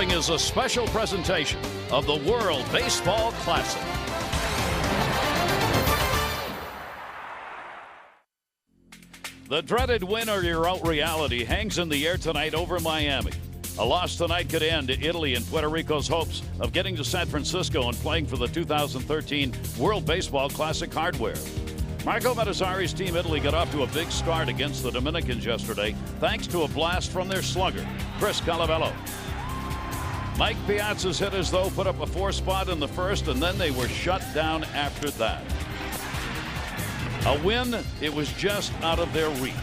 following is a special presentation of the World Baseball Classic. The dreaded win or you're out reality hangs in the air tonight over Miami. A loss tonight could end Italy and Puerto Rico's hopes of getting to San Francisco and playing for the 2013 World Baseball Classic hardware. Marco Metazzari's team Italy got off to a big start against the Dominicans yesterday thanks to a blast from their slugger, Chris Calabello. Mike Piazza's hitters, though, put up a 4 spot in the first, and then they were shut down after that. A win, it was just out of their reach.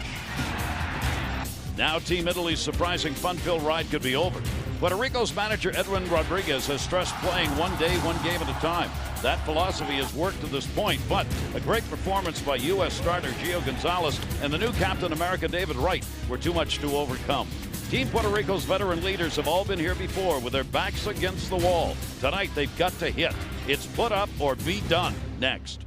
Now Team Italy's surprising fun-filled ride could be over. Puerto Rico's manager Edwin Rodriguez has stressed playing one day, one game at a time. That philosophy has worked to this point, but a great performance by U.S. starter Gio Gonzalez and the new Captain America David Wright were too much to overcome. Team Puerto Rico's veteran leaders have all been here before with their backs against the wall. Tonight they've got to hit. It's put up or be done next.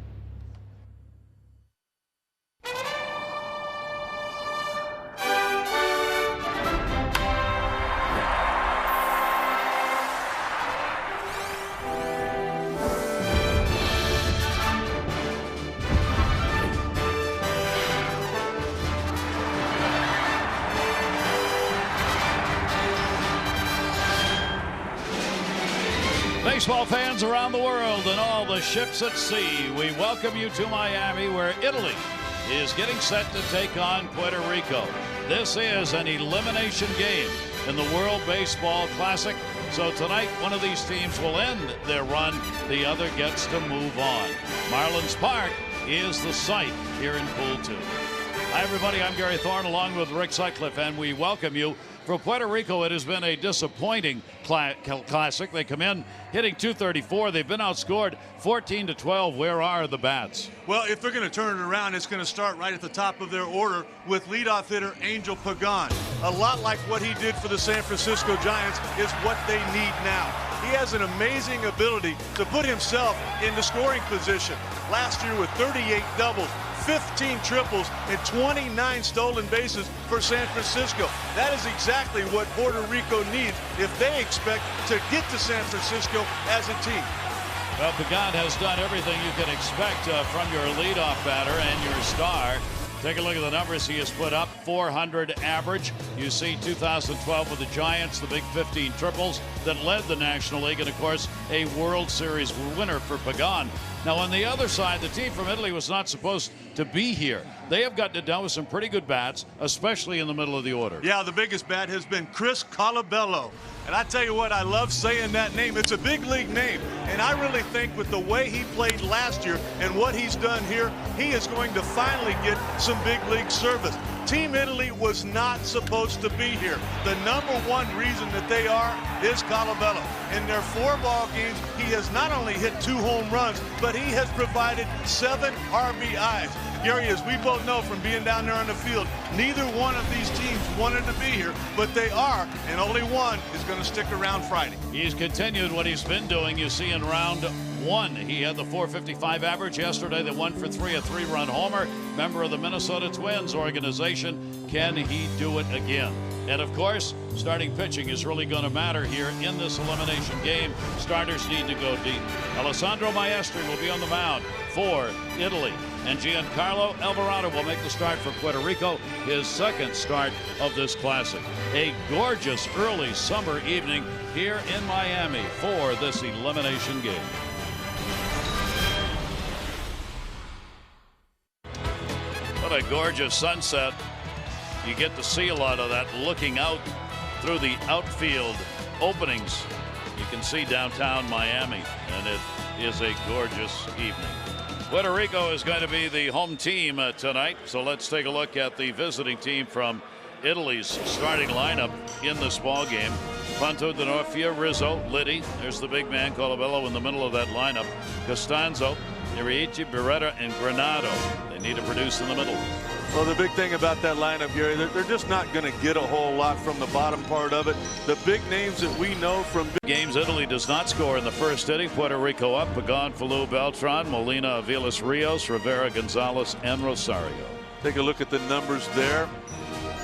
Baseball fans around the world and all the ships at sea, we welcome you to Miami, where Italy is getting set to take on Puerto Rico. This is an elimination game in the World Baseball Classic. So tonight, one of these teams will end their run. The other gets to move on. Marlins Park is the site here in Pool 2. Hi, everybody. I'm Gary Thorne along with Rick Sutcliffe, and we welcome you. For Puerto Rico, it has been a disappointing classic. They come in hitting .234. They've been outscored 14-12. Where are the bats? Well, if they're going to turn it around, it's going to start right at the top of their order with leadoff hitter Angel Pagan. A lot like what he did for the San Francisco Giants is what they need now. He has an amazing ability to put himself in the scoring position. Last year with 38 doubles, 15 triples, and 29 stolen bases for San Francisco. That is exactly what Puerto Rico needs if they expect to get to San Francisco as a team. Well, Pagan has done everything you can expect from your leadoff batter and your star. Take a look at the numbers he has put up. 400 average. You see 2012 with the Giants, the big 15 triples that led the National League, and of course a World Series winner for Pagan. Now on the other side, the team from Italy was not supposed to be here. They have gotten it done with some pretty good bats, especially in the middle of the order. Yeah, the biggest bat has been Chris Calabello. And I tell you what, I love saying that name. It's a big league name. And I really think with the way he played last year and what he's done here, he is going to finally get some big league service. Team Italy was not supposed to be here. The number one reason that they are is Calabello. In their 4 ball games, he has not only hit 2 home runs, but he has provided 7 RBIs. Gary, as we both know from being down there on the field, neither one of these teams wanted to be here, but they are, and only one is going to stick around Friday. He's continued what he's been doing. You see in round 1, he had the .455 average yesterday, the 1 for 3, a 3-run homer. Member of the Minnesota Twins organization. Can he do it again? And of course, starting pitching is really going to matter here in this elimination game. Starters need to go deep. Alessandro Maestri will be on the mound for Italy. And Giancarlo Alvarado will make the start for Puerto Rico, his second start of this classic. A gorgeous early summer evening here in Miami for this elimination game. What a gorgeous sunset. You get to see a lot of that looking out through the outfield openings. You can see downtown Miami, and it is a gorgeous evening. Puerto Rico is going to be the home team tonight, so let's take a look at the visiting team from Italy's starting lineup in this ball game. Ponto, D'Onofrio, Rizzo, Liddy. There's the big man, Calabello, in the middle of that lineup. Costanzo, Iriichi, Beretta, and Granado. They need to produce in the middle. Well, the big thing about that lineup, Gary, they're just not going to get a whole lot from the bottom part of it. The big names that we know from games, Italy does not score in the first inning. Puerto Rico up. Pagan, Falou, Beltran, Molina, Aviles, Rios, Rivera, Gonzalez, and Rosario. Take a look at the numbers there.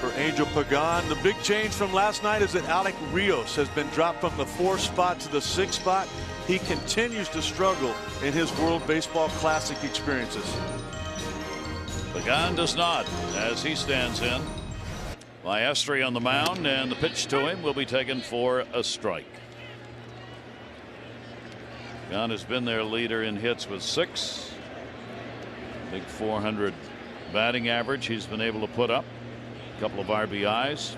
for Angel Pagan. The big change from last night is that Alec Rios has been dropped from the 4th spot to the 6th spot. He continues to struggle in his World Baseball Classic experiences. Pagan does not, as he stands in. Maestri on the mound, and the pitch to him will be taken for a strike. Pagan has been their leader in hits with 6. Big 400 batting average he's been able to put up. A couple of RBIs.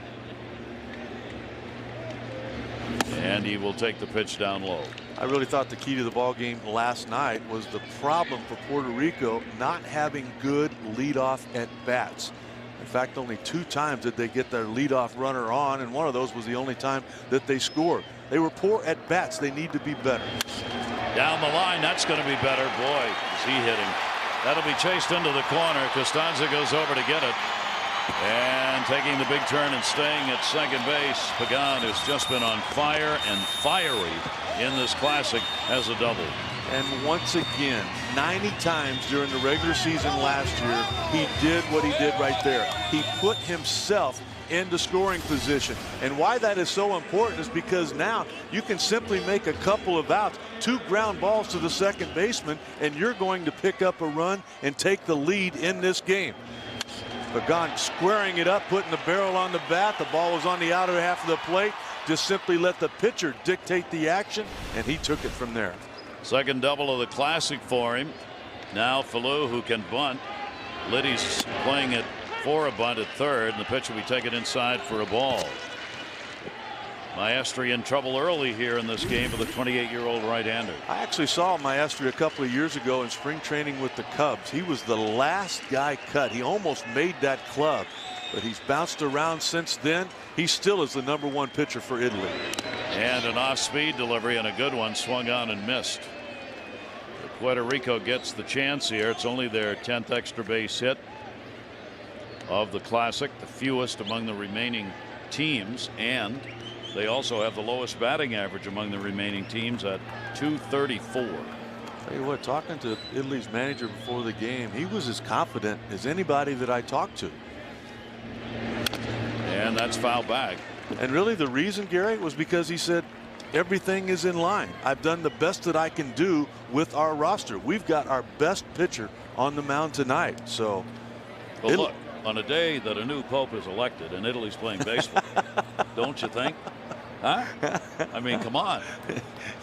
And he will take the pitch down low. I really thought the key to the ball game last night was the problem for Puerto Rico not having good leadoff at bats. In fact, only 2 times did they get their leadoff runner on, and one of those was the only time that they scored. They were poor at bats. They need to be better. Down the line, that's going to be better. Boy, is he hitting. That'll be chased into the corner. Costanza goes over to get it. And taking the big turn and staying at second base. Pagan has just been on fire and fiery in this Classic as a double. And once again, 90 times during the regular season last year, he did what he did right there. He put himself into scoring position. And why that is so important is because now you can simply make a couple of outs, 2 ground balls to the second baseman, and you're going to pick up a run and take the lead in this game. Pagan squaring it up, putting the barrel on the bat. The ball was on the outer half of the plate. Just simply let the pitcher dictate the action, and he took it from there. Second double of the Classic for him. Now Falou, who can bunt. Liddy's playing it for a bunt at third, and the pitch will be taken inside for a ball. Maestri in trouble early here in this game with a 28-year-old right-hander. I actually saw Maestri a couple of years ago in spring training with the Cubs. He was the last guy cut. He almost made that club, but he's bounced around since then. He still is the #1 pitcher for Italy. And an off-speed delivery, and a good one, swung on and missed. Puerto Rico gets the chance here. It's only their 10th extra base hit of the Classic, the fewest among the remaining teams, and they also have the lowest batting average among the remaining teams at .234. Tell you what, talking to Italy's manager before the game, he was as confident as anybody that I talked to. And that's foul back. And really the reason, Gary, was because he said everything is in line. I've done the best that I can do with our roster. We've got our best pitcher on the mound tonight. So, but look, on a day that a new pope is elected and Italy's playing baseball, don't you think? Huh? I mean, come on.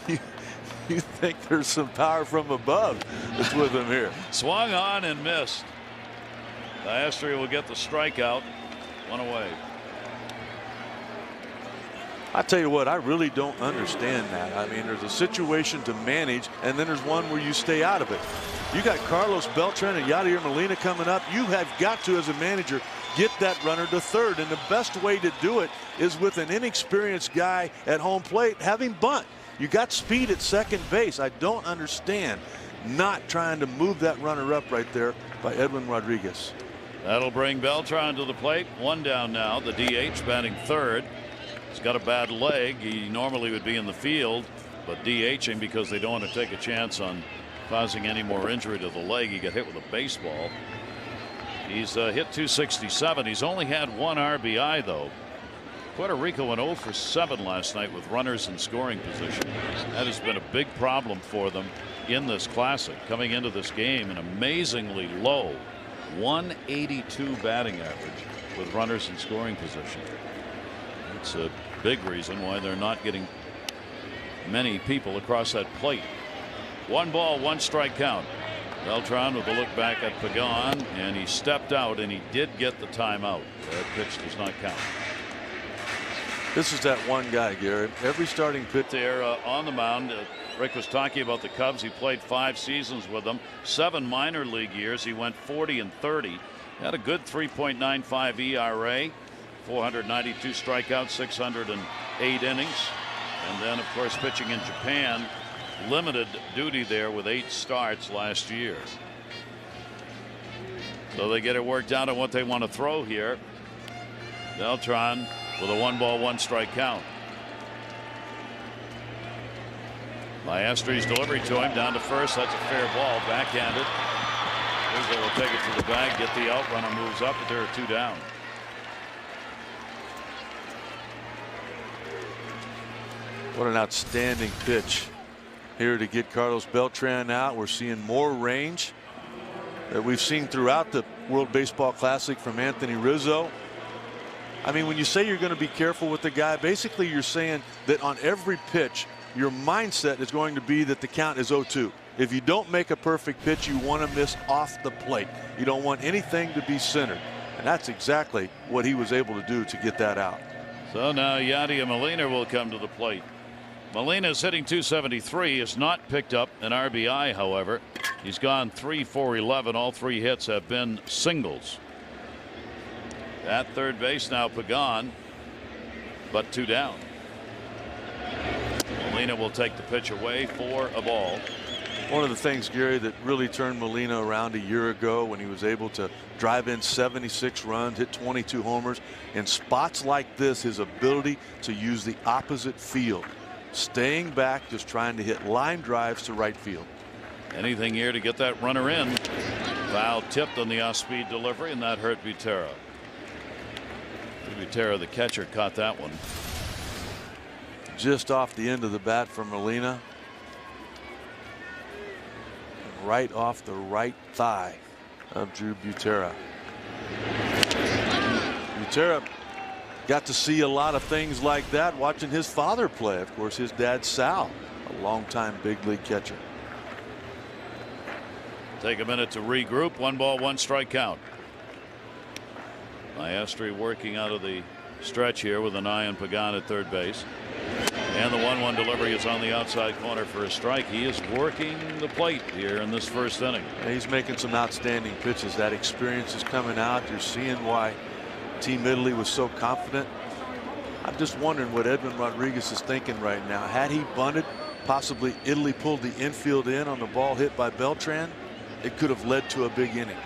You think there's some power from above that's with him here. Swung on and missed. Maestri will get the strikeout. 1 away. I tell you what, I really don't understand that. I mean, there's a situation to manage, and then there's one where you stay out of it. You got Carlos Beltran and Yadier Molina coming up. You have got to, as a manager, get that runner to third, and the best way to do it is with an inexperienced guy at home plate. Have him bunt. You got speed at second base. I don't understand not trying to move that runner up right there by Edwin Rodriguez. That'll bring Beltran to the plate. 1 down now. The DH batting third. He's got a bad leg. He normally would be in the field, but DHing because they don't want to take a chance on causing any more injury to the leg. He got hit with a baseball. He's hit .267. He's only had 1 RBI though. Puerto Rico went 0 for 7 last night with runners in scoring position. That has been a big problem for them in this Classic. Coming into this game, an amazingly low 182 batting average with runners in scoring position. It's a big reason why they're not getting many people across that plate. 1 ball, 1 strike count. Beltran with a look back at Pagan, and he stepped out and he did get the timeout. That pitch does not count. This is that one guy, Gary. Every starting pitch there on the mound. Rick was talking about the Cubs. He played 5 seasons with them, 7 minor league years. He went 40 and 30. Had a good 3.95 ERA, 492 strikeouts, 608 innings. And then, of course, pitching in Japan. Limited duty there with 8 starts last year. So they get it worked out on what they want to throw here. Beltran with a 1 ball, 1 strike count. Maestri's delivery to him down to first. That's a fair ball, backhanded. Rizzo will take it to the bag, get the out. Runner moves up, but there are 2 down. What an outstanding pitch here to get Carlos Beltran out. We're seeing more range that we've seen throughout the World Baseball Classic from Anthony Rizzo. I mean, when you say you're going to be careful with the guy, basically you're saying that on every pitch, your mindset is going to be that the count is 0-2. If you don't make a perfect pitch, you want to miss off the plate. You don't want anything to be centered. And that's exactly what he was able to do to get that out. So now Yadier Molina will come to the plate. Molina's hitting .273, has not picked up an RBI, however. He's gone 3 for 11. All 3 hits have been singles. At third base now Pagan, but 2 down. Molina will take the pitch away for a ball. One of the things, Gary, that really turned Molina around a year ago when he was able to drive in 76 runs, hit 22 homers. In spots like this, his ability to use the opposite field, staying back, just trying to hit line drives to right field. Anything here to get that runner in. Foul tipped on the off-speed delivery, and that hurt Butera. Butera, the catcher, caught that one. Just off the end of the bat for Molina. Right off the right thigh of Drew Butera. Butera got to see a lot of things like that watching his father play. Of course, his dad Sal, a longtime big league catcher. Take a minute to regroup. 1 ball, 1 strike count. Maestri working out of the stretch here with an eye on Pagan at third base. And the 1-1 delivery is on the outside corner for a strike. He is working the plate here in this first inning. He's making some outstanding pitches. That experience is coming out. You're seeing why Team Italy was so confident. I'm just wondering what Edwin Rodriguez is thinking right now. Had he bunted, possibly Italy pulled the infield in on the ball hit by Beltran, it could have led to a big inning.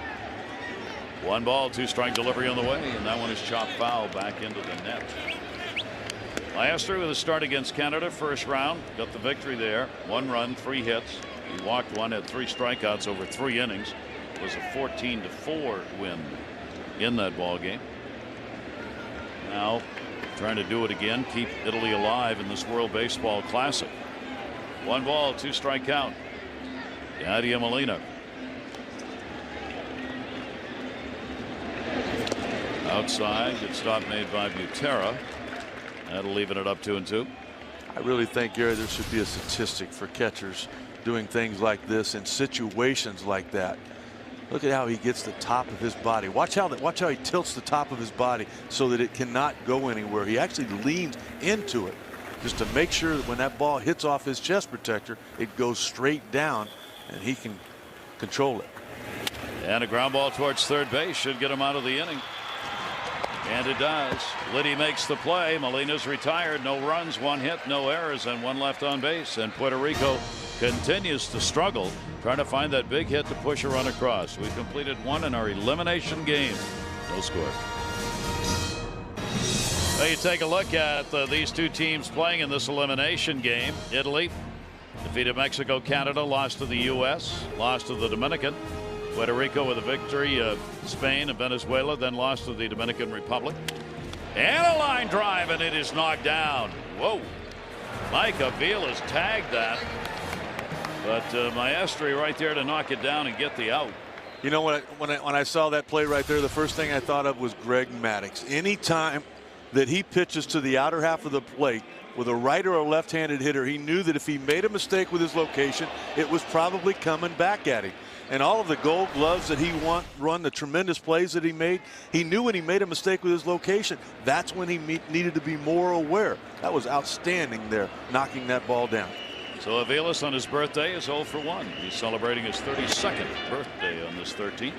1 ball, 2 strike delivery on the way, and that one is chopped foul back into the net. Maestri with a start against Canada, first round, got the victory there. 1 run, 3 hits. He walked 1, had 3 strikeouts over 3 innings. It was a 14-4 win in that ball game. Now trying to do it again, keep Italy alive in this World Baseball Classic. 1 ball, 2 strike count. Yadier Molina. Outside, good stop made by Butera. That'll leave it up 2-2. I really think, Gary, there should be a statistic for catchers doing things like this in situations like that. Look at how he gets the top of his body. Watch how he tilts the top of his body so that it cannot go anywhere. He actually leans into it just to make sure that when that ball hits off his chest protector, it goes straight down and he can control it. And a ground ball towards third base should get him out of the inning. And it does. Liddy makes the play. Molina's retired. No runs, 1 hit, no errors, and 1 left on base. And Puerto Rico continues to struggle, trying to find that big hit to push a run across. We've completed 1 in our elimination game. No score. Well, you take a look at these 2 teams playing in this elimination game. Italy defeated Mexico, Canada, lost to the U.S., lost to the Dominican. Puerto Rico with a victory of Spain and Venezuela, then lost to the Dominican Republic. And a line drive, and it is knocked down. Whoa. Mike Avila's tagged that. But Maestri right there to knock it down and get the out. You know, when I saw that play right there, the first thing I thought of was Greg Maddux. Anytime that he pitches to the outer half of the plate with a right or a left-handed hitter, he knew that if he made a mistake with his location, it was probably coming back at him. And all of the Gold Gloves that he run, the tremendous plays that he made, he knew when he made a mistake with his location, that's when he needed to be more aware. That was outstanding there, knocking that ball down. So Aviles on his birthday is 0 for 1. He's celebrating his 32nd birthday on this 13th.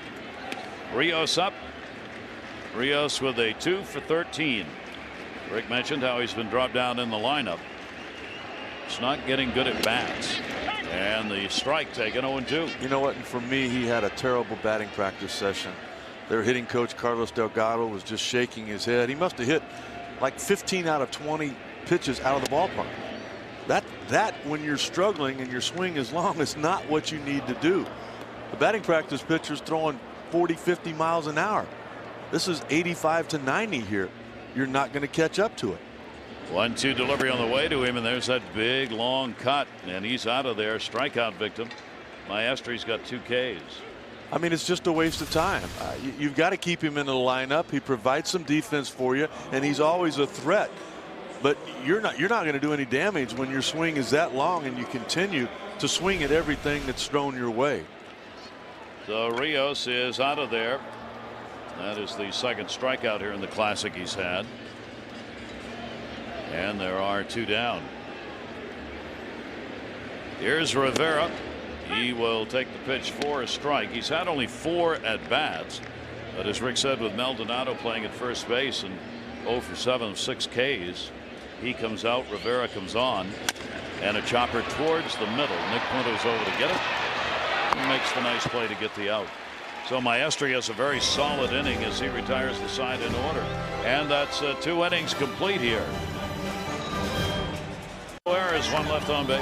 Rios up. Rios with a 2 for 13. Rick mentioned how he's been dropped down in the lineup. He's not getting good at bats. And the strike taken, 0-2. You know what? For me, he had a terrible batting practice session. Their hitting coach, Carlos Delgado, was just shaking his head. He must have hit like 15 out of 20 pitches out of the ballpark. That when you're struggling and your swing is long, is not what you need to do. The batting practice pitcher's throwing 40, 50 miles an hour. This is 85 to 90 here. You're not going to catch up to it. 1-2 delivery on the way to him, and there's that big long cut, and he's out of there. Strikeout victim. Maestri's got 2 Ks. I mean, it's just a waste of time. You've got to keep him in the lineup. He provides some defense for you, and he's always a threat. But you're not going to do any damage when your swing is that long and you continue to swing at everything that's thrown your way. So Rios is out of there. That is the second strikeout here in the Classic he's had. And there are 2 down. Here's Rivera. He will take the pitch for a strike. He's had only 4 at bats, but as Rick said, with Maldonado playing at first base and 0 for 7 of 6 Ks, he comes out, Rivera comes on, and a chopper towards the middle. Nick Punto's over to get it. He makes the nice play to get the out. So Maestri has a very solid inning as he retires the side in order, and that's 2 innings complete here. Errors, 1 left on base.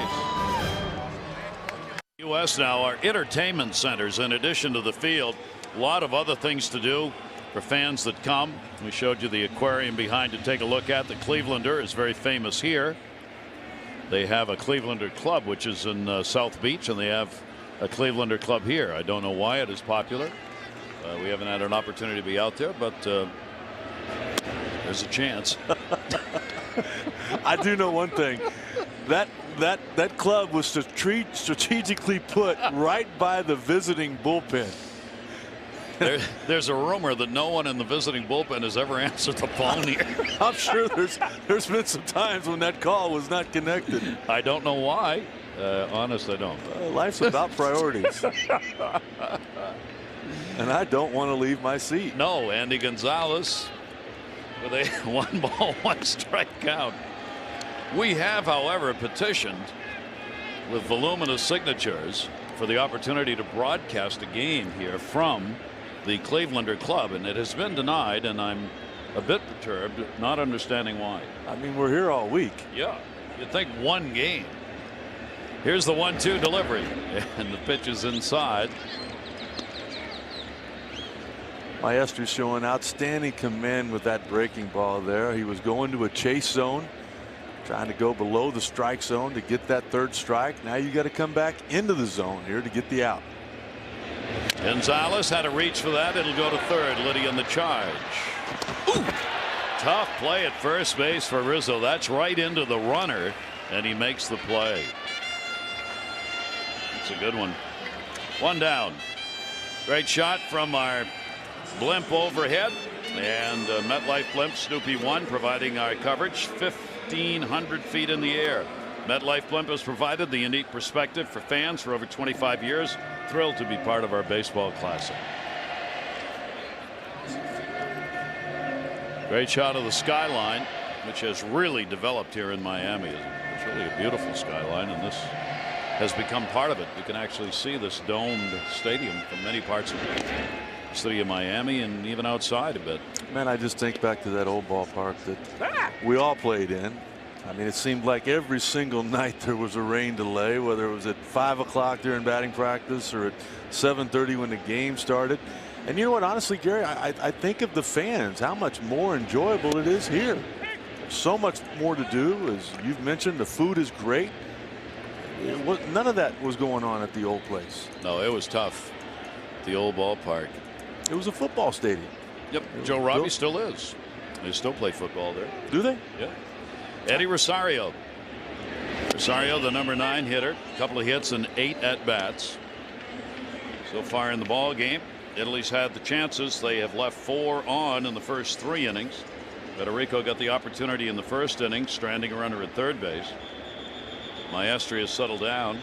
U.S. now are entertainment centers in addition to the field. A lot of other things to do for fans that come. We showed you the aquarium behind to take a look at. The Clevelander is very famous here. They have a Clevelander club which is in South Beach, and they have a Clevelander club here. I don't know why it is popular. We haven't had an opportunity to be out there, but there's a chance. I do know one thing. That club was strategically put right by the visiting bullpen. There's a rumor that no one in the visiting bullpen has ever answered the phone here. I'm sure there's been some times when that call was not connected. I don't know why. Honest, I don't. Life's about priorities. And I don't want to leave my seat. No, Andy Gonzalez with a 1 ball, 1 strike count. We have, however, petitioned with voluminous signatures for the opportunity to broadcast a game here from the Clevelander club, and it has been denied, and I'm a bit perturbed, not understanding why. I mean, we're here all week. Yeah, you'd think 1 game. Here's the 1-2 delivery, and the pitch is inside. Maestri's showing outstanding command with that breaking ball there. He was going to a chase zone, trying to go below the strike zone to get that 3rd strike. Now you got to come back into the zone here to get the out. Gonzalez had a reach for that. It'll go to 3rd. Liddy in the charge. Ooh, tough play at first base for Rizzo. That's right into the runner, and he makes the play. It's a good one. 1 down. Great shot from our blimp overhead, and MetLife blimp Snoopy 1 providing our coverage 1,500 feet in the air. MetLife blimp has provided the unique perspective for fans for over 25 years. Thrilled to be part of our baseball classic. Great shot of the skyline, which has really developed here in Miami. It's really a beautiful skyline, and this has become part of it. You can actually see this domed stadium from many parts of the city of Miami and even outside a bit. Man, I just think back to that old ballpark that we all played in. I mean, it seemed like every single night there was a rain delay, whether it was at 5 o'clock during batting practice or at 7:30 when the game started. And you know what, honestly, Gary, I think of the fans, how much more enjoyable it is here. There's so much more to do. As you've mentioned, the food is great. None of that was going on at the old place. No, it was tough. The old ballpark. It was a football stadium. Yep. Joe Robbie still is. They still play football there. Do they? Yeah. Eddie Rosario. Rosario, the number 9 hitter. A couple of hits and 8 at bats. So far in the ball game, Italy's had the chances. They have left 4 on in the first 3 innings. Puerto Rico got the opportunity in the first inning, stranding a runner at 3rd base. Maestri has settled down.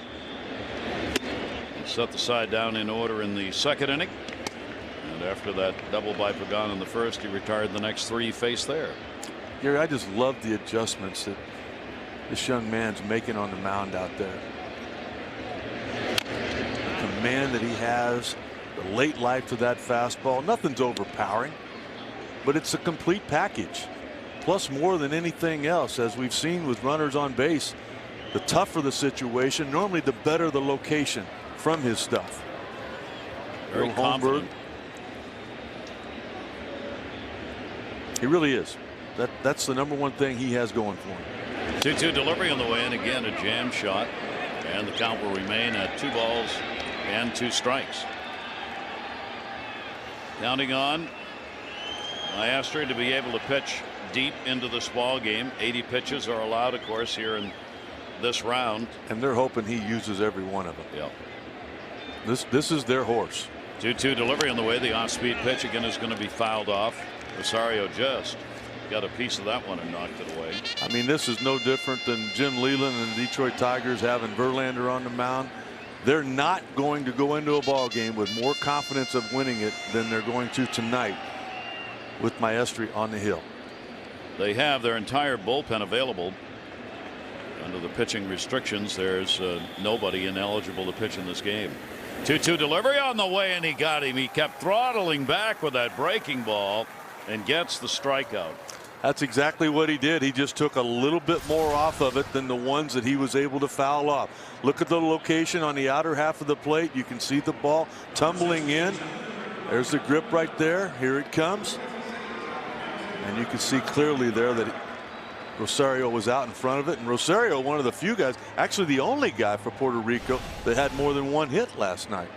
He set the side down in order in the 2nd inning. And after that double by Pagan in the 1st, he retired the next 3 he faced there. Gary, I just love the adjustments that this young man's making on the mound out there. The command that he has, the late life to that fastball, nothing's overpowering, but it's a complete package. Plus, more than anything else, as we've seen with runners on base, the tougher the situation, normally the better the location from his stuff. Very confident. He really is. That's the number one thing he has going for him. 2-2 delivery on the way, and again a jam shot, and the count will remain at 2 balls and 2 strikes. Counting on Maestri to be able to pitch deep into this ball game. 80 pitches are allowed, of course, here in this round, and they're hoping he uses every one of them. Yep. This is their horse. 2-2 delivery on the way. The off-speed pitch again is going to be fouled off. Rosario just got a piece of that one and knocked it away. I mean, this is no different than Jim Leyland and the Detroit Tigers having Verlander on the mound. They're not going to go into a ball game with more confidence of winning it than they're going to tonight with Maestri on the hill. They have their entire bullpen available. Under the pitching restrictions, there's nobody ineligible to pitch in this game. 2-2 delivery on the way, and he got him. He kept throttling back with that breaking ball and gets the strikeout. That's exactly what he did. He just took a little bit more off of it than the ones that he was able to foul off. Look at the location on the outer half of the plate. You can see the ball tumbling in. There's the grip right there. Here it comes. And you can see clearly there that Rosario was out in front of it. And Rosario, one of the few guys, actually the only guy for Puerto Rico that had more than one hit last night.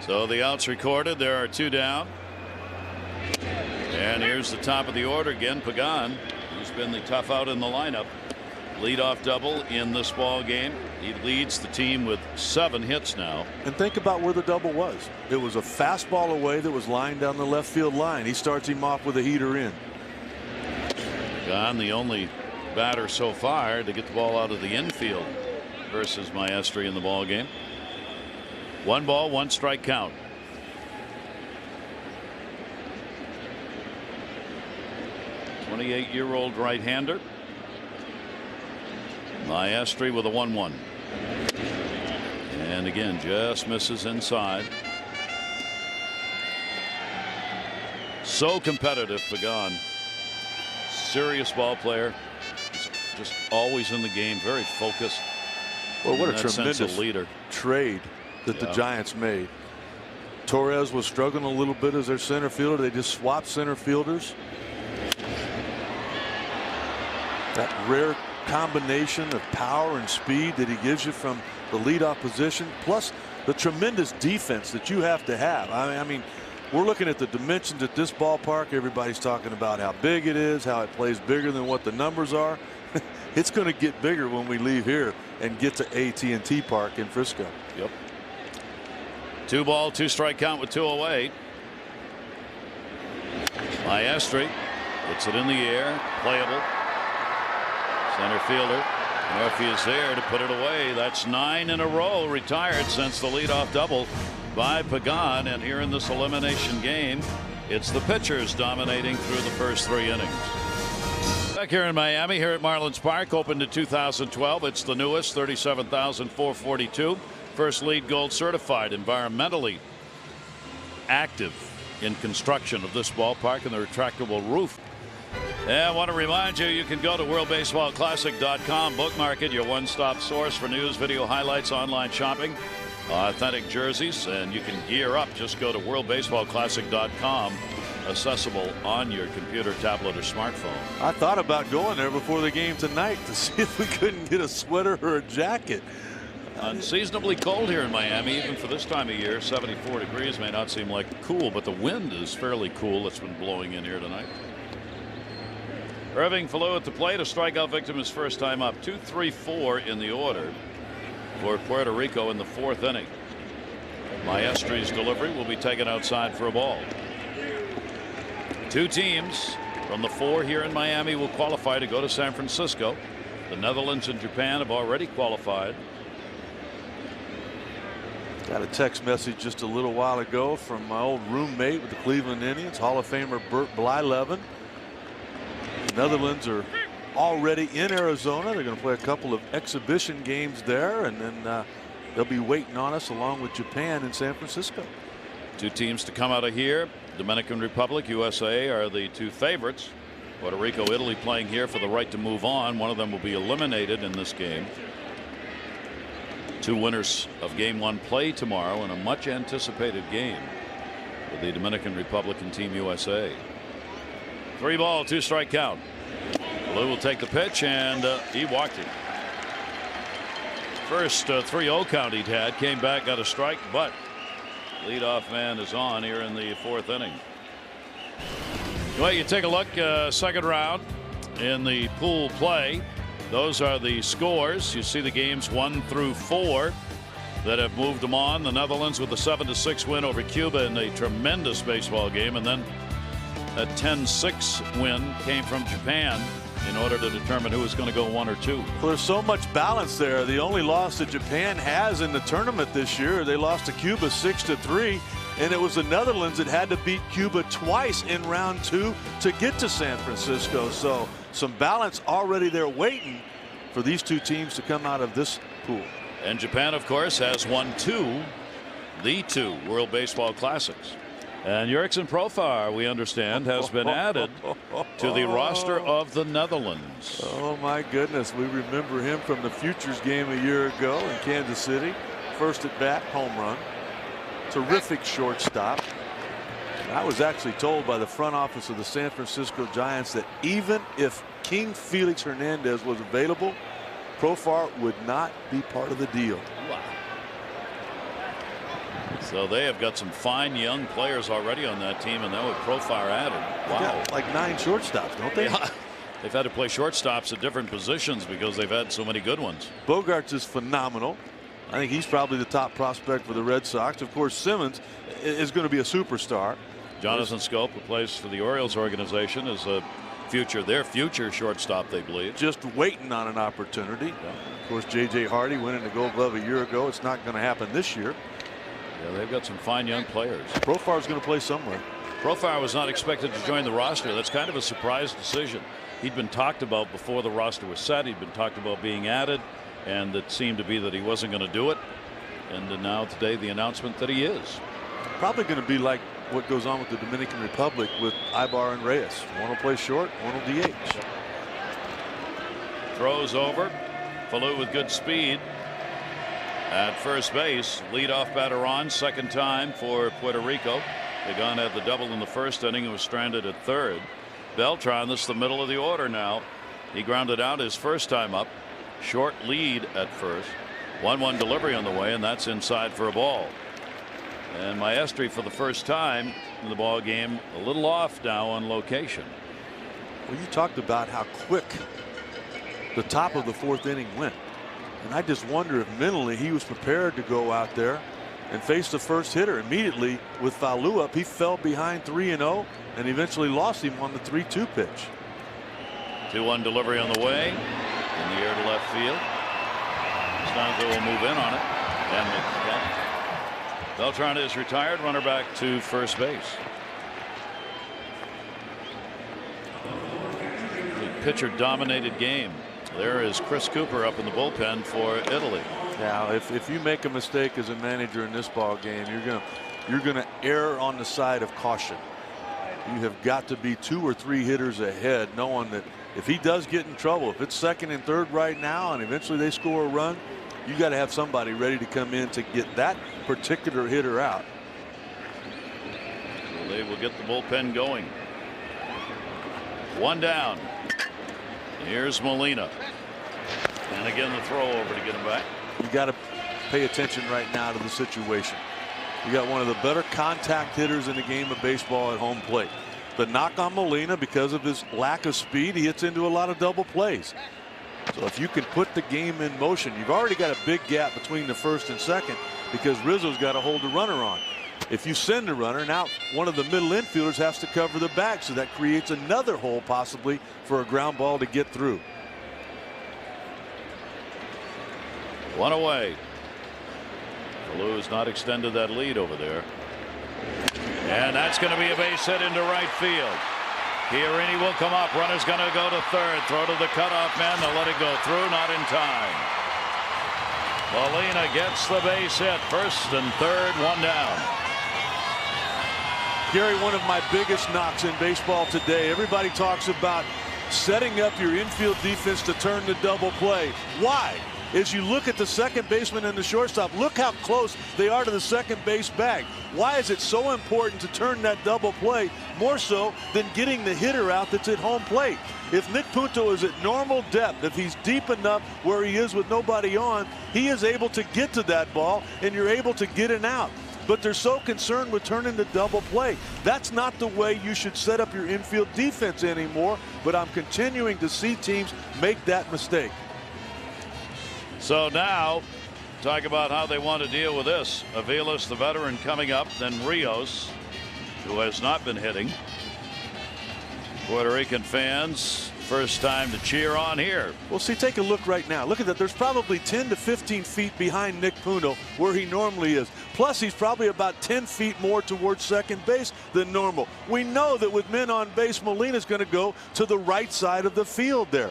So the outs recorded. There are 2 down. And here's the top of the order again. Pagan, who's been the tough out in the lineup. Leadoff double in this ball game. He leads the team with 7 hits now. And think about where the double was. It was a fastball away that was lined down the left field line. He starts him off with a heater in. Pagan, the only batter so far to get the ball out of the infield versus Maestri in the ball game. 1 ball, 1 strike count. '28-year-old right-hander. Maestri with a 1-1. And again, just misses inside. So competitive, Pagan. Serious ball player. He's just always in the game, very focused. Well, what a tremendous leader trade that the Giants made. Torres was struggling a little bit as their center fielder. They just swapped center fielders. That rare combination of power and speed that he gives you from the leadoff position, plus the tremendous defense that you have to have. I mean, we're looking at the dimensions at this ballpark. Everybody's talking about how big it is, how it plays bigger than what the numbers are. It's going to get bigger when we leave here and get to AT&T Park in Frisco. Yep. 2 ball, 2 strike count with 2 away. Maestri puts it in the air, playable. Center fielder Murphy is there to put it away. That's 9 in a row retired since the leadoff double by Pagan. And here in this elimination game, it's the pitchers dominating through the first 3 innings. Back here in Miami, here at Marlins Park, opened in 2012. It's the newest, 37,442. First LEED Gold certified, environmentally active in construction of this ballpark and the retractable roof. And I want to remind you, you can go to worldbaseballclassic.com, bookmark it, your one-stop source for news, video highlights, online shopping, authentic jerseys, and you can gear up. Just go to worldbaseballclassic.com, accessible on your computer, tablet, or smartphone. I thought about going there before the game tonight to see if we couldn't get a sweater or a jacket. Unseasonably cold here in Miami, even for this time of year. 74 degrees may not seem like cool, but the wind is fairly cool. It's been blowing in here tonight. Irving Falou at the plate, a strikeout victim his first time up. 2-3-4 in the order for Puerto Rico in the 4th inning. Maestri's delivery will be taken outside for a ball. 2 teams from the 4 here in Miami will qualify to go to San Francisco. The Netherlands and Japan have already qualified. Got a text message just a little while ago from my old roommate with the Cleveland Indians, Hall of Famer Bert Blyleven. The Netherlands are already in Arizona. They're going to play a couple of exhibition games there, and then they'll be waiting on us along with Japan in San Francisco. 2 teams to come out of here. Dominican Republic, USA are the 2 favorites. Puerto Rico, Italy playing here for the right to move on. One of them will be eliminated in this game. 2 winners of game 1 play tomorrow in a much anticipated game with the Dominican Republic and Team USA. 3-ball, 2-strike count. Lou will take the pitch, and he walked it. First 3-0 count he'd had, came back, got a strike, but leadoff man is on here in the 4th inning. Well, you take a look, second round in the pool play. Those are the scores. You see the games 1 through 4 that have moved them on. The Netherlands with a 7-6 win over Cuba in a tremendous baseball game, and then a 10-6 win came from Japan in order to determine who was going to go 1 or 2. Well, there's so much balance there. The only loss that Japan has in the tournament this year, they lost to Cuba 6-3, and it was the Netherlands that had to beat Cuba twice in round 2 to get to San Francisco. So some balance already there waiting for these two teams to come out of this pool. And Japan, of course, has won the two World Baseball Classics. And Jurickson Profar, we understand, has been added to the roster of the Netherlands. Oh, my goodness. We remember him from the Futures game a year ago in Kansas City. First at bat, home run. Terrific shortstop. I was actually told by the front office of the San Francisco Giants that even if King Felix Hernandez was available, Profar would not be part of the deal. Wow. So they have got some fine young players already on that team, and then with Profar added. Wow. They got like 9 shortstops, don't they? Yeah. They've had to play shortstops at different positions because they've had so many good ones. Bogarts is phenomenal. I think he's probably the top prospect for the Red Sox. Of course, Simmons is going to be a superstar. Jonathan Scope, who plays for the Orioles organization, is their future shortstop, they believe. Just waiting on an opportunity. Yeah. Of course, J.J. Hardy winning the Gold Glove a year ago. It's not going to happen this year. Yeah, they've got some fine young players. Profar's going to play somewhere. Profar was not expected to join the roster. That's kind of a surprise decision. He'd been talked about before the roster was set. He'd been talked about being added, and it seemed to be that he wasn't going to do it. And now today the announcement that he is. Probably going to be like what goes on with the Dominican Republic with Ibar and Reyes. One will play short, one will DH. Throws over. Falou with good speed at first base. Leadoff batter on, second time for Puerto Rico. Pagan had the double in the first inning and was stranded at third. Beltran, this is the middle of the order now. He grounded out his first time up. Short lead at first. 1-1 delivery on the way, and that's inside for a ball. And Maestri for the first time in the ball game, a little off now on location. Well, you talked about how quick the top of the 4th inning went. And I just wonder if mentally he was prepared to go out there and face the first hitter. Immediately with Falou up, he fell behind 3-0 and eventually lost him on the 3-2 pitch. 2-1 delivery on the way. In the air to left field. Stanzo will move in on it. And Beltran is retired. Runner back to first base. The pitcher dominated game. There is Chris Cooper up in the bullpen for Italy. Now, if you make a mistake as a manager in this ball game, you're gonna err on the side of caution. You have got to be 2 or 3 hitters ahead, knowing that if he does get in trouble, if it's second and third right now, and eventually they score a run, you got to have somebody ready to come in to get that particular hitter out. So they will get the bullpen going. 1 down. Here's Molina. And again the throw over to get him back. You got to pay attention right now to the situation. You got one of the better contact hitters in the game of baseball at home plate. The knock on Molina, because of his lack of speed, he hits into a lot of double plays. So if you can put the game in motion, you've already got a big gap between the first and second because Rizzo's got to hold the runner on. If you send a runner, now one of the middle infielders has to cover the bag, so that creates another hole possibly for a ground ball to get through. 1 away. Falou has not extended that lead over there. And that's going to be a base hit into right field. Chiarini will come up. Runner's going to go to third. Throw to the cutoff man. They'll let it go through. Not in time. Molina gets the base hit. First and third, 1 down. Gary, one of my biggest knocks in baseball today. Everybody talks about setting up your infield defense to turn the double play. Why? As you look at the second baseman and the shortstop, look how close they are to the second base bag. Why is it so important to turn that double play? more so than getting the hitter out that's at home plate. If Nick Punto is at normal depth, if he's deep enough where he is with nobody on, he is able to get to that ball, and you're able to get an out. But they're so concerned with turning the double play. That's not the way you should set up your infield defense anymore, but I'm continuing to see teams make that mistake. So now, talk about how they want to deal with this. Aviles, the veteran, coming up, then Rios, who has not been hitting. Puerto Rican fans, first time to cheer on here. Well, see, take a look right now. Look at that. There's probably 10 to 15 feet behind Nick Punto where he normally is. Plus, he's probably about 10 feet more towards second base than normal. We know that with men on base, Molina's going to go to the right side of the field there.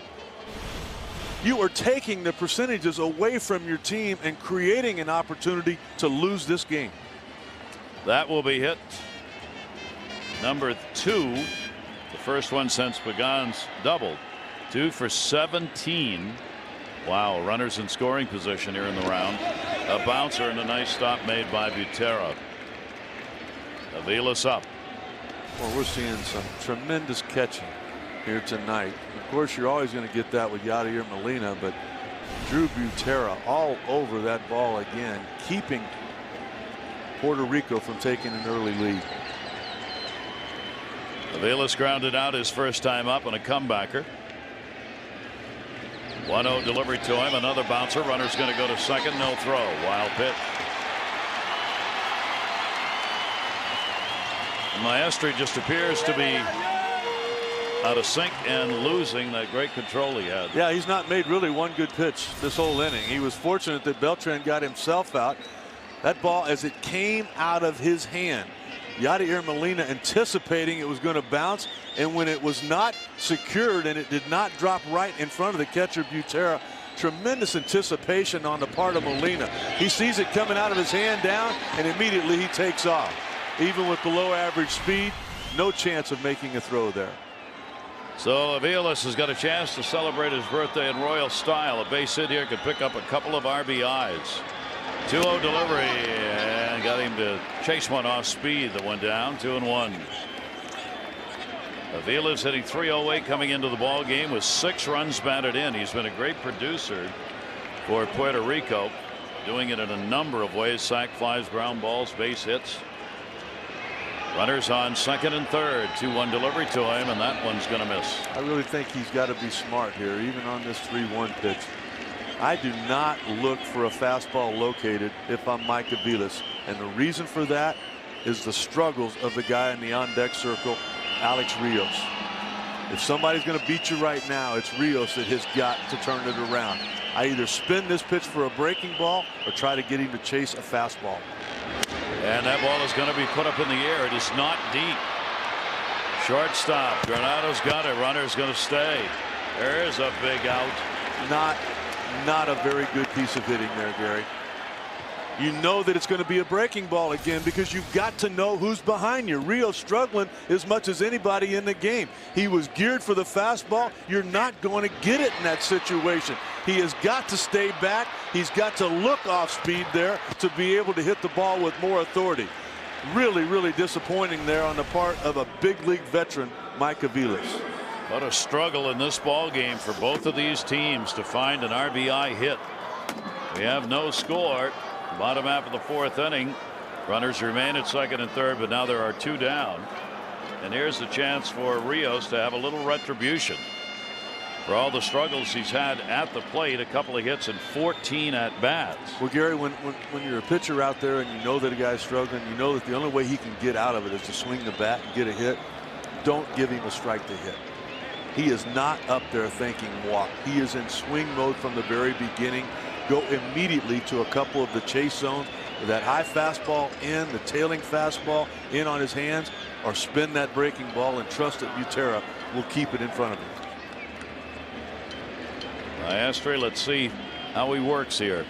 You are taking the percentages away from your team and creating an opportunity to lose this game. That will be hit. Number 2. The first one since Pagan's doubled. 2 for 17. Wow, runners in scoring position here in the round. A bouncer and a nice stop made by Butera. Aviles up. Well, we're seeing some tremendous catching here tonight. Of course, you're always going to get that with Yadier Molina, but Drew Butera all over that ball again, keeping Puerto Rico from taking an early lead. Aviles grounded out his first time up on a comebacker. 1-0 delivery to him. Another bouncer. Runner's going to go to second. No throw. Wild pitch. Maestri just appears to be out of sync and losing that great control he had. Yeah, he's not made really one good pitch this whole inning. He was fortunate that Beltran got himself out. That ball, as it came out of his hand, Yadier Molina anticipating it was going to bounce, and when it was not secured and it did not drop right in front of the catcher Butera, tremendous anticipation on the part of Molina. He sees it coming out of his hand down, and immediately he takes off. Even with below average speed, no chance of making a throw there. So Aviles has got a chance to celebrate his birthday in royal style. A base hit here could pick up a couple of RBIs. 2-0 delivery, and got him to chase one off speed that went down. 2-1. Aviles hitting .308 coming into the ball game with 6 runs batted in. He's been a great producer for Puerto Rico, doing it in a number of ways: sac flies, ground balls, base hits. Runners on second and third. 2-1 delivery to him, and that one's going to miss. I really think he's got to be smart here, even on this 3-1 pitch. I do not look for a fastball located if I'm Mike Aviles, and the reason for that is the struggles of the guy in the on-deck circle, Alex Rios. If somebody's going to beat you right now, it's Rios that has got to turn it around. I either spin this pitch for a breaking ball or try to get him to chase a fastball. And that ball is going to be put up in the air. It is not deep. Shortstop. Granado's got it. Runner's going to stay. There's a big out. Not a very good piece of hitting there, Gary. You know that it's going to be a breaking ball again because you've got to know who's behind you. Rios struggling as much as anybody in the game. He was geared for the fastball. You're not going to get it in that situation. He has got to stay back. He's got to look off speed there to be able to hit the ball with more authority. Really, really disappointing there on the part of a big league veteran, Mike Aviles. What a struggle in this ball game for both of these teams to find an RBI hit. We have no score. Bottom half of the 4th inning. Runners remain at second and third, but now there are 2 down. And here's the chance for Rios to have a little retribution for all the struggles he's had at the plate. A couple of hits and 14 at bats. Well, Gary, when you're a pitcher out there and you know that a guy's struggling, you know that the only way he can get out of it is to swing the bat and get a hit. Don't give him a strike to hit. He is not up there thinking walk. He is in swing mode from the very beginning. Go immediately to a couple of the chase zones. That high fastball in, the tailing fastball in on his hands, or spin that breaking ball and trust that Butera will keep it in front of him. Maestri, let's see how he works here.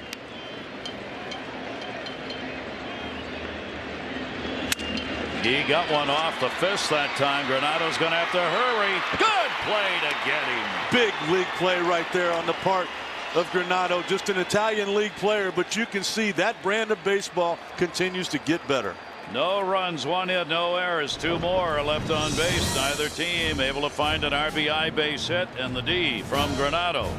He got one off the fist that time. Granado's going to have to hurry. Good play to get him. Big league play right there on the part of Granado. Just an Italian league player, but you can see that brand of baseball continues to get better. No runs, 1 hit, no errors, 2 more are left on base. Neither team able to find an RBI base hit, and the D from Granado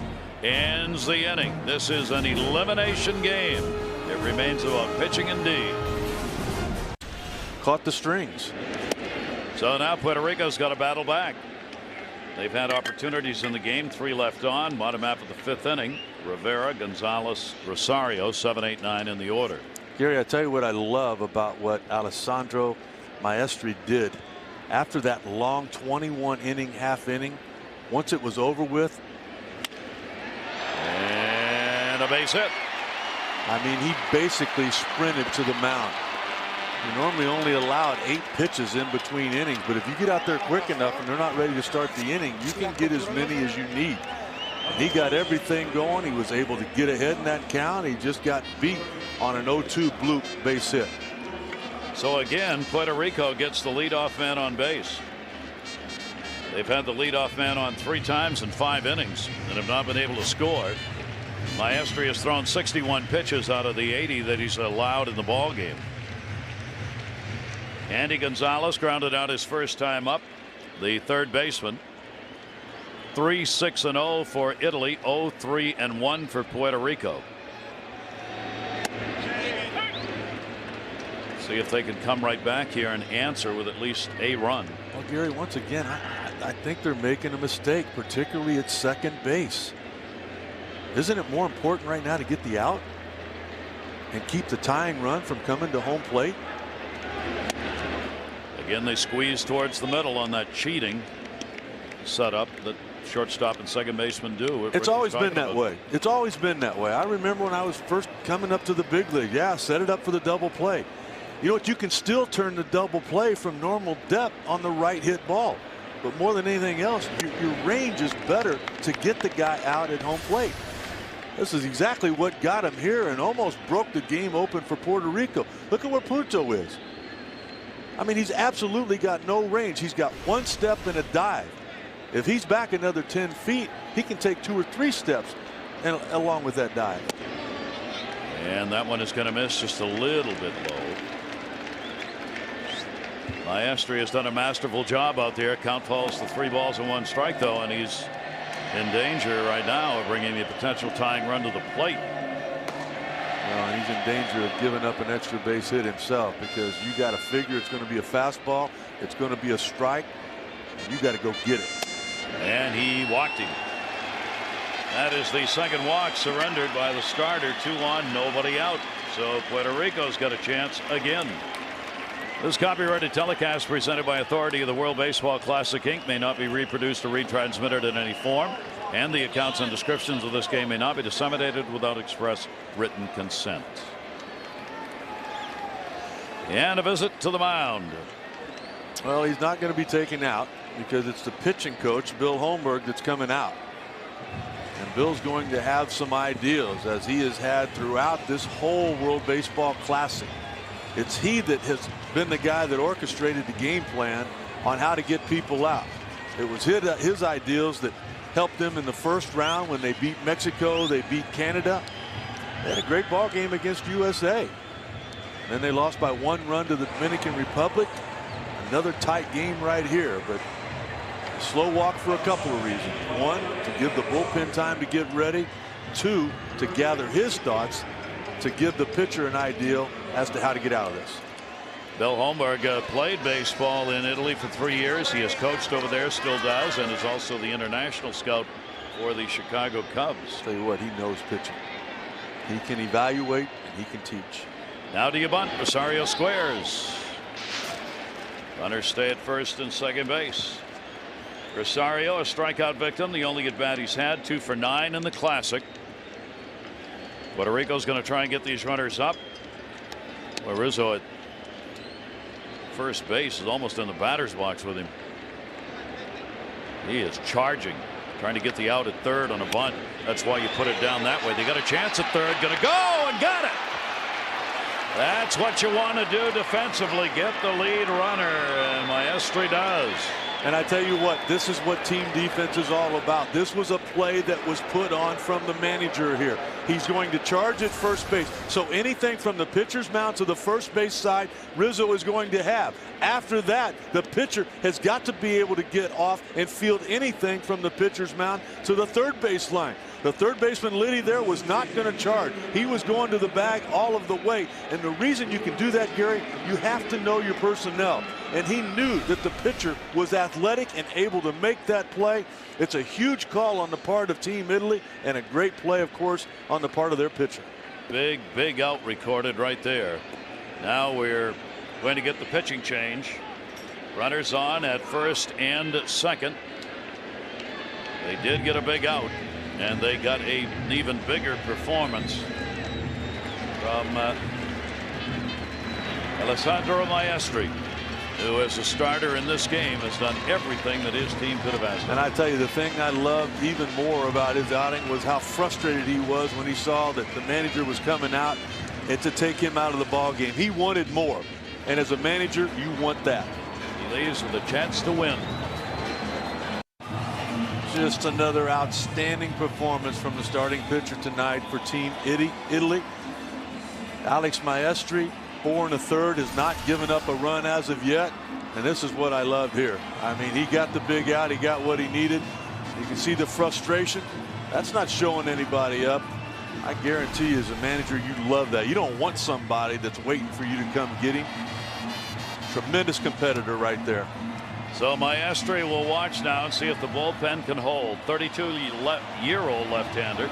ends the inning. This is an elimination game. It remains about pitching and D. Caught the strings. So now Puerto Rico's got to battle back. They've had opportunities in the game. 3 left on. Bottom half of the 5th inning. Rivera, Gonzalez, Rosario, 7, 8, 9 in the order. Gary, I tell you what I love about what Alessandro Maestri did after that long 21 inning half inning. Once it was over with, and a base hit. I mean, he basically sprinted to the mound. You normally only allowed 8 pitches in between innings, but if you get out there quick enough and they're not ready to start the inning, you can get as many as you need. And he got everything going. He was able to get ahead in that count. He just got beat on an 0-2 bloop base hit. So again, Puerto Rico gets the leadoff man on base. They've had the leadoff man on 3 times in 5 innings and have not been able to score. Maestri has thrown 61 pitches out of the 80 that he's allowed in the ball game. Andy Gonzalez grounded out his first time up, the third baseman. 3-6-0 for Italy, 0-3-1 for Puerto Rico. See if they can come right back here and answer with at least a run. Well, Gary, once again, I think they're making a mistake, particularly at second base. Isn't it more important right now to get the out and keep the tying run from coming to home plate? Again, they squeeze towards the middle on that cheating setup that shortstop and second baseman do. It's always been that way. It's always been that way. I remember when I was first coming up to the big league. Yeah, set it up for the double play. You know what? You can still turn the double play from normal depth on the right hit ball. But more than anything else, your range is better to get the guy out at home plate. This is exactly what got him here and almost broke the game open for Puerto Rico. Look at where Puerto is. I mean, he's absolutely got no range. He's got 1 step and a dive. If he's back another 10 feet, he can take 2 or 3 steps and along with that dive. And that one is going to miss just a little bit low. Maestri has done a masterful job out there. Count falls to 3 balls and 1 strike, though, and he's in danger right now of bringing a potential tying run to the plate. Well, he's in danger of giving up an extra base hit himself, because you got to figure it's going to be a fastball, it's going to be a strike, and you got to go get it. And he walked him. That is the second walk surrendered by the starter. 2 on, nobody out. So Puerto Rico's got a chance again. This copyrighted telecast presented by authority of the World Baseball Classic Inc. may not be reproduced or retransmitted in any form, and the accounts and descriptions of this game may not be disseminated without express written consent. And a visit to the mound. Well, he's not going to be taken out because it's the pitching coach, Bill Holmberg, that's coming out. And Bill's going to have some ideas, as he has had throughout this whole World Baseball Classic. It's he that has been the guy that orchestrated the game plan on how to get people out. It was his ideals that helped them in the first round when they beat Mexico, they beat Canada. They had a great ball game against USA. Then they lost by 1 run to the Dominican Republic. Another tight game right here, but a slow walk for a couple of reasons. 1, to give the bullpen time to get ready. 2, to gather his thoughts to give the pitcher an ideal as to how to get out of this. Bill Holmberg played baseball in Italy for 3 years. He has coached over there, still does, and is also the international scout for the Chicago Cubs. Tell you what, he knows pitching. He can evaluate and he can teach. Now do you bunt? Rosario squares. Runners stay at first and second base. Rosario, a strikeout victim, the only at bat he's had, 2 for 9 in the Classic. Puerto Rico's going to try and get these runners up. Well, Rizzo at first base is almost in the batter's box with him. He is charging, trying to get the out at third on a bunt. That's why you put it down that way. They got a chance at third, going to go and got it. That's what you want to do defensively, get the lead runner, and Maestri does. And I tell you what, this is what team defense is all about. This was a play that was put on from the manager here. He's going to charge at first base. So anything from the pitcher's mound to the first base side, Rizzo is going to have. After that, the pitcher has got to be able to get off and field anything from the pitcher's mound to the third base line. The third baseman, Liddy, there was not going to charge. He was going to the bag all of the way. And the reason you can do that, Gary, you have to know your personnel. And he knew that the pitcher was athletic and able to make that play. It's a huge call on the part of Team Italy, and a great play, of course, on the part of their pitcher. Big out recorded right there. Now we're going to get the pitching change. Runners on at first and second. They did get a big out, and they got an even bigger performance from Alessandro Maestri, who as a starter in this game has done everything that his team could have asked him. And I tell you, the thing I loved even more about his outing was how frustrated he was when he saw that the manager was coming out and to take him out of the ball game. He wanted more, and as a manager, you want that. He leaves with a chance to win. Just another outstanding performance from the starting pitcher tonight for Team Italy. Alex Maestri, 4 1/3, has not given up a run as of yet, and this is what I love here. I mean, he got the big out, he got what he needed. You can see the frustration. That's not showing anybody up. I guarantee you, as a manager, you love that. You don't want somebody that's waiting for you to come get him. Tremendous competitor right there. So Maestri will watch now and see if the bullpen can hold. 32-year-old left-hander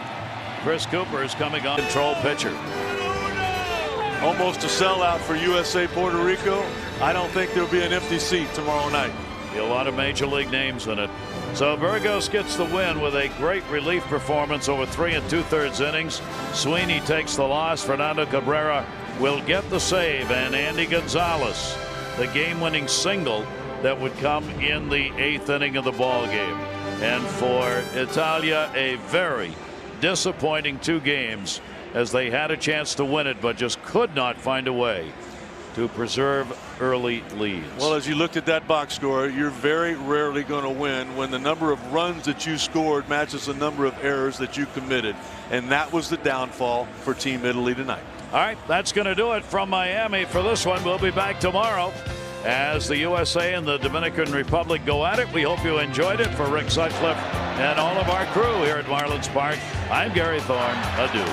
Chris Cooper is coming on. Control pitcher. Almost a sellout for USA Puerto Rico. I don't think there'll be an empty seat tomorrow night. A lot of major league names in it. So Burgos gets the win with a great relief performance over 3 2/3 innings. Sweeney takes the loss. Fernando Cabrera will get the save, and Andy Gonzalez, the game-winning single that would come in the 8th inning of the ball game. And for Italia, a very disappointing 2 games, as they had a chance to win it but just could not find a way to preserve early leads. Well, as you looked at that box score, you're very rarely going to win when the number of runs that you scored matches the number of errors that you committed, and that was the downfall for Team Italy tonight. All right, that's going to do it from Miami for this one. We'll be back tomorrow as the USA and the Dominican Republic go at it. We hope you enjoyed it. For Rick Sutcliffe and all of our crew here at Marlins Park, I'm Gary Thorne. Adieu.